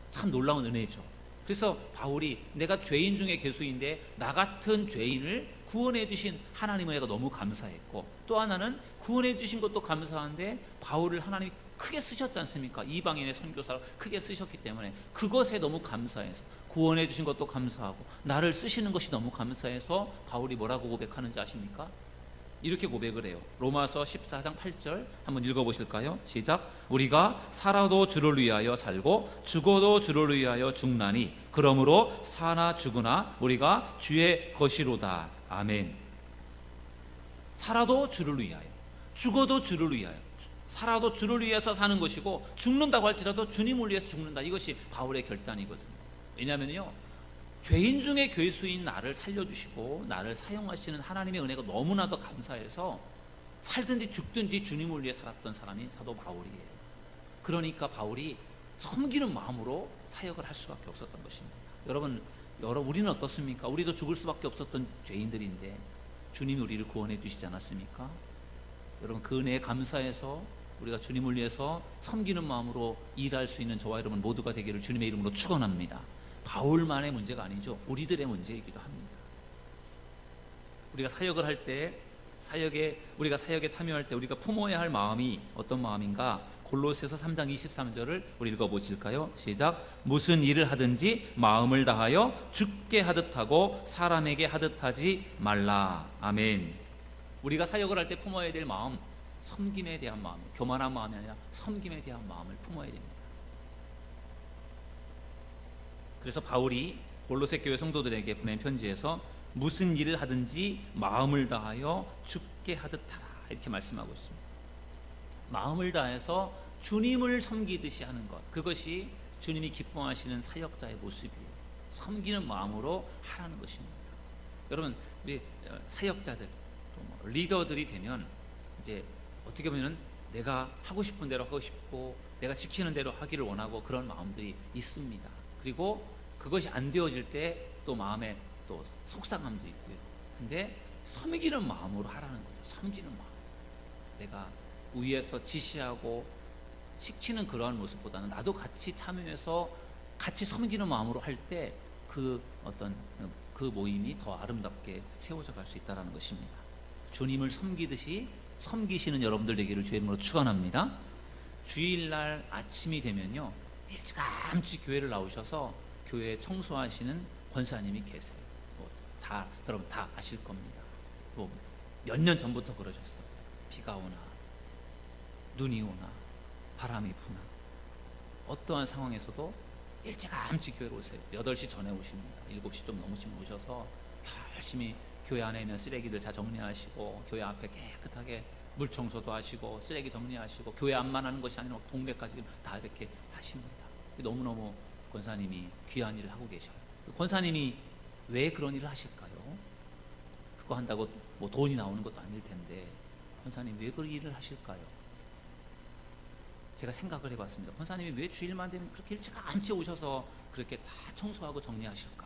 A: 참 놀라운 은혜죠. 그래서 바울이 내가 죄인 중에 괴수인데 나 같은 죄인을 구원해 주신 하나님을 내가 너무 감사했고, 또 하나는 구원해 주신 것도 감사한데 바울을 하나님이 크게 쓰셨지 않습니까? 이방인의 선교사로 크게 쓰셨기 때문에 그것에 너무 감사해서, 구원해 주신 것도 감사하고 나를 쓰시는 것이 너무 감사해서 바울이 뭐라고 고백하는지 아십니까? 이렇게 고백을 해요. 로마서 14장 8절 한번 읽어보실까요? 시작. 우리가 살아도 주를 위하여 살고 죽어도 주를 위하여 죽나니 그러므로 사나 죽으나 우리가 주의 것이로다. 아멘. 살아도 주를 위하여, 죽어도 주를 위하여. 살아도 주를 위해서 사는 것이고 죽는다고 할지라도 주님을 위해서 죽는다. 이것이 바울의 결단이거든요. 왜냐하면요, 죄인 중에 괴수인 나를 살려주시고 나를 사용하시는 하나님의 은혜가 너무나도 감사해서 살든지 죽든지 주님을 위해 살았던 사람이 사도 바울이에요. 그러니까 바울이 섬기는 마음으로 사역을 할 수밖에 없었던 것입니다. 여러분 우리는 어떻습니까? 우리도 죽을 수밖에 없었던 죄인들인데 주님이 우리를 구원해 주시지 않았습니까? 여러분 그 은혜에 감사해서 우리가 주님을 위해서 섬기는 마음으로 일할 수 있는 저와 여러분 모두가 되기를 주님의 이름으로 축원합니다. 바울만의 문제가 아니죠. 우리들의 문제이기도 합니다. 우리가 사역을 할 때, 우리가 사역에 참여할 때 우리가 품어야 할 마음이 어떤 마음인가? 골로새서 3장 23절을 우리 읽어보실까요? 시작. 무슨 일을 하든지 마음을 다하여 주께 하듯 하고 사람에게 하듯 하지 말라. 아멘. 우리가 사역을 할 때 품어야 될 마음, 섬김에 대한 마음, 교만한 마음이 아니라 섬김에 대한 마음을 품어야 됩니다. 그래서 바울이 골로새 교회 성도들에게 보낸 편지에서 무슨 일을 하든지 마음을 다하여 주께 하듯 하라 이렇게 말씀하고 있습니다. 마음을 다해서 주님을 섬기듯이 하는 것, 그것이 주님이 기뻐하시는 사역자의 모습이에요. 섬기는 마음으로 하라는 것입니다. 여러분 우리 사역자들, 또 리더들이 되면 이제 어떻게 보면 내가 하고 싶은 대로 하고 싶고 내가 시키는 대로 하기를 원하고 그런 마음들이 있습니다. 그리고 그것이 안 되어질 때 또 마음에 또 속상함도 있고요. 근데 섬기는 마음으로 하라는 거죠. 섬기는 마음. 내가 위에서 지시하고 시키는 그러한 모습보다는 나도 같이 참여해서 같이 섬기는 마음으로 할 때 그 어떤 그 모임이 더 아름답게 세워져 갈 수 있다는 것입니다. 주님을 섬기듯이 섬기시는 여러분들 되기를 주의 이름으로 축원합니다. 주일날 아침이 되면요, 일찌감치 교회를 나오셔서 교회 청소하시는 권사님이 계세요. 여러분 다 아실 겁니다. 몇 년 전부터 그러셨어요. 비가 오나 눈이 오나 바람이 부나 어떠한 상황에서도 일찌감치 교회로 오세요. 8시 전에 오십니다. 7시 좀 넘으시면 오셔서 열심히 교회 안에 있는 쓰레기들 다 정리하시고 교회 앞에 깨끗하게 물 청소도 하시고 쓰레기 정리하시고 교회 앞만 하는 것이 아니라 동네까지 다 이렇게 하십니다. 너무너무 권사님이 귀한 일을 하고 계셔요. 권사님이 왜 그런 일을 하실까요? 그거 한다고 뭐 돈이 나오는 것도 아닐 텐데 권사님 왜 그런 일을 하실까요? 제가 생각을 해봤습니다. 권사님이 왜 주일만 되면 그렇게 일찌감치 오셔서 그렇게 다 청소하고 정리하실까?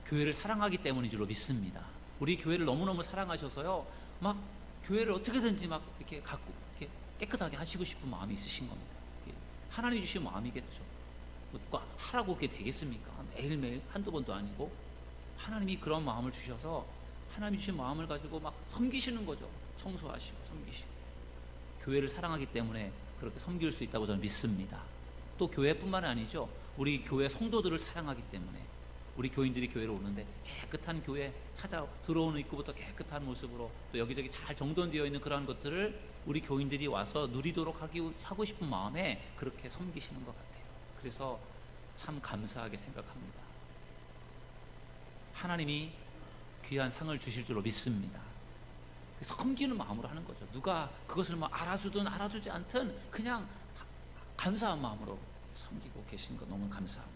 A: 교회를 사랑하기 때문인 줄로 믿습니다. 우리 교회를 너무너무 사랑하셔서요, 막 교회를 어떻게든지 막 이렇게 갖고 이렇게 깨끗하게 하시고 싶은 마음이 있으신 겁니다. 하나님 주신 마음이겠죠. 뭐 하라고 그게 되겠습니까? 매일매일 한두 번도 아니고 하나님이 그런 마음을 주셔서 하나님이 주신 마음을 가지고 막 섬기시는 거죠. 청소하시고 섬기시고. 교회를 사랑하기 때문에 그렇게 섬길 수 있다고 저는 믿습니다. 또 교회뿐만 아니죠. 우리 교회 성도들을 사랑하기 때문에 우리 교인들이 교회로 오는데 깨끗한 교회 찾아 들어오는 입구부터 깨끗한 모습으로 또 여기저기 잘 정돈되어 있는 그러한 것들을 우리 교인들이 와서 누리도록 하고 싶은 마음에 그렇게 섬기시는 것 같아요. 그래서 참 감사하게 생각합니다. 하나님이 귀한 상을 주실 줄로 믿습니다. 섬기는 마음으로 하는 거죠. 누가 그것을 뭐 알아주든 알아주지 않든 그냥 감사한 마음으로 섬기고 계신 거 너무 감사합니다.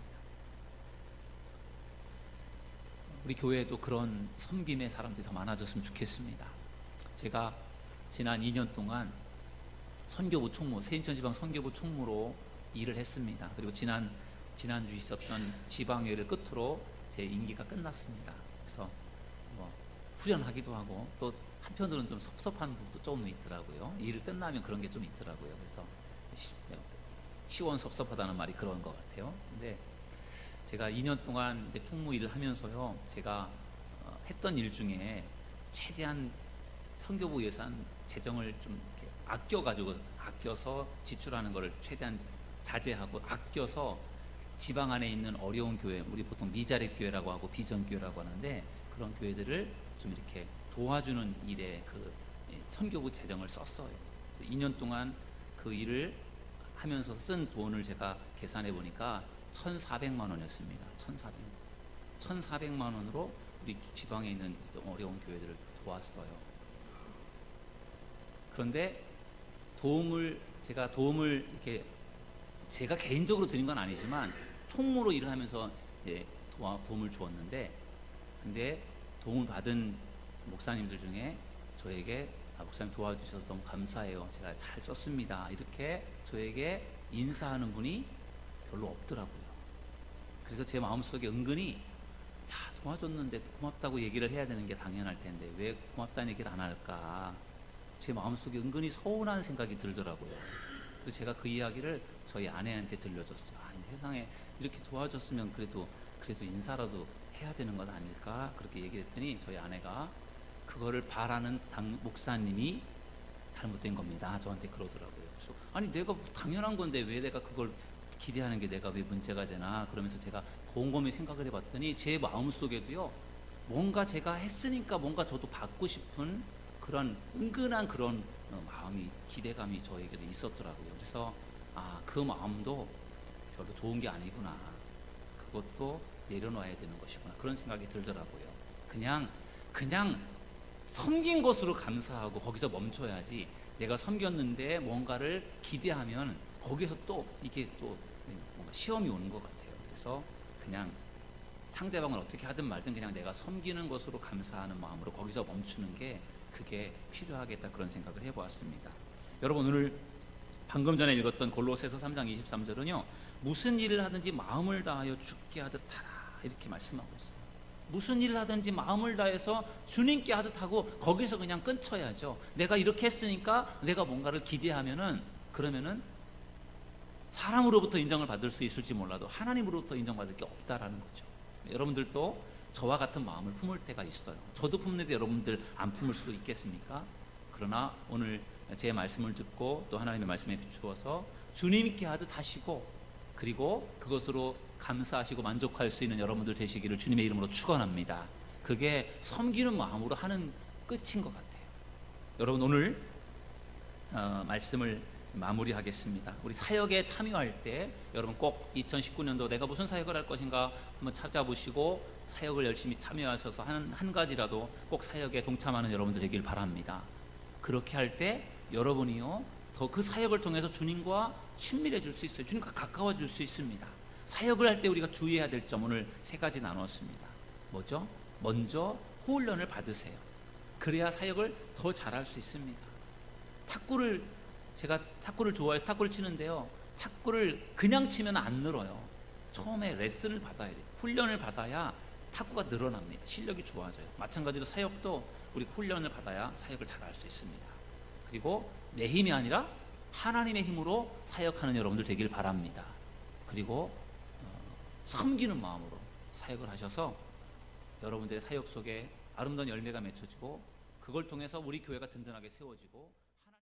A: 우리 교회에도 그런 섬김의 사람들이 더 많아졌으면 좋겠습니다. 제가 지난 2년 동안 선교부 총무, 세인천지방 선교부 총무로 일을 했습니다. 그리고 지난주 있었던 지방회를 끝으로 제 임기가 끝났습니다. 그래서 뭐 후련하기도 하고 또 한편으로는 좀 섭섭한 부분도 좀 있더라고요. 일을 끝나면 그런 게 좀 있더라고요. 그래서 시원섭섭하다는 말이 그런 것 같아요. 근데 제가 2년 동안 이제 총무 일을 하면서요, 제가 했던 일 중에 최대한 선교부 예산 재정을 좀 이렇게 아껴서 지출하는 것을 최대한 자제하고 아껴서 지방 안에 있는 어려운 교회, 우리 보통 미자립 교회라고 하고 비전 교회라고 하는데 그런 교회들을 좀 이렇게 도와주는 일에 그 선교부 재정을 썼어요. 2년 동안 그 일을 하면서 쓴 돈을 제가 계산해 보니까 1,400만 원이었습니다. 1,400만 원으로 우리 지방에 있는 어려운 교회들을 도왔어요. 그런데 제가 도움을 이렇게 제가 개인적으로 드린 건 아니지만 총무로 일을 하면서 도움을 주었는데, 근데 도움을 받은 목사님들 중에 저에게 목사님 도와주셔서 너무 감사해요, 제가 잘 썼습니다, 이렇게 저에게 인사하는 분이 별로 없더라고요. 그래서 제 마음속에 은근히 도와줬는데 고맙다고 얘기를 해야 되는 게 당연할 텐데 왜 고맙다는 얘기를 안 할까, 제 마음속에 은근히 서운한 생각이 들더라고요. 그래서 제가 그 이야기를 저희 아내한테 들려줬어요. 이 세상에 이렇게 도와줬으면 그래도 인사라도 해야 되는 건 아닐까, 그렇게 얘기를 했더니 저희 아내가 그거를 바라는 목사님이 잘못된 겁니다, 저한테 그러더라고요. 그래서 아니 내가 당연한 건데 왜 내가 그걸 기대하는 게 내가 왜 문제가 되나, 그러면서 제가 곰곰이 생각을 해봤더니 제 마음속에도요 뭔가 제가 했으니까 뭔가 저도 받고 싶은 그런 은근한 그런 마음이, 기대감이 저에게도 있었더라고요. 그래서 그 마음도 별로 좋은 게 아니구나, 그것도 내려놔야 되는 것이구나, 그런 생각이 들더라고요. 그냥 섬긴 것으로 감사하고 거기서 멈춰야지, 내가 섬겼는데 뭔가를 기대하면 거기서 또 이게 또 뭔가 시험이 오는 것 같아요. 그래서 그냥 상대방을 어떻게 하든 말든 그냥 내가 섬기는 것으로 감사하는 마음으로 거기서 멈추는 게 그게 필요하겠다, 그런 생각을 해보았습니다. 여러분, 오늘 방금 전에 읽었던 골로새서 3장 23절은요 무슨 일을 하든지 마음을 다하여 주께 하듯 하라, 이렇게 말씀하고 있어요. 무슨 일을 하든지 마음을 다해서 주님께 하듯 하고 거기서 그냥 끊쳐야죠. 내가 이렇게 했으니까 내가 뭔가를 기대하면은, 그러면은 사람으로부터 인정을 받을 수 있을지 몰라도 하나님으로부터 인정받을 게 없다라는 거죠. 여러분들도 저와 같은 마음을 품을 때가 있어요. 저도 품는데 여러분들 안 품을 수 있겠습니까? 그러나 오늘 제 말씀을 듣고 또 하나님의 말씀에 비추어서 주님께 하듯 하시고, 그리고 그것으로 감사하시고 만족할 수 있는 여러분들 되시기를 주님의 이름으로 축원합니다. 그게 섬기는 마음으로 하는 끝인 것 같아요. 여러분, 오늘 말씀을 마무리하겠습니다. 우리 사역에 참여할 때 여러분 꼭 2019년도 내가 무슨 사역을 할 것인가 한번 찾아보시고 사역을 열심히 참여하셔서 한 가지라도 꼭 사역에 동참하는 여러분들 되길 바랍니다. 그렇게 할 때 여러분이요 더 그 사역을 통해서 주님과 친밀해질 수 있어요. 주님과 가까워질 수 있습니다. 사역을 할 때 우리가 주의해야 될 점 오늘 3가지 나눴습니다. 뭐죠? 먼저 후훈련을 받으세요. 그래야 사역을 더 잘할 수 있습니다. 제가 탁구를 좋아해서 탁구를 치는데요, 탁구를 그냥 치면 안 늘어요. 처음에 레슨을 받아야 돼요. 훈련을 받아야 탁구가 늘어납니다. 실력이 좋아져요. 마찬가지로 사역도 우리 훈련을 받아야 사역을 잘할 수 있습니다. 그리고 내 힘이 아니라 하나님의 힘으로 사역하는 여러분들 되길 바랍니다. 그리고 섬기는 마음으로 사역을 하셔서 여러분들의 사역 속에 아름다운 열매가 맺혀지고 그걸 통해서 우리 교회가 든든하게 세워지고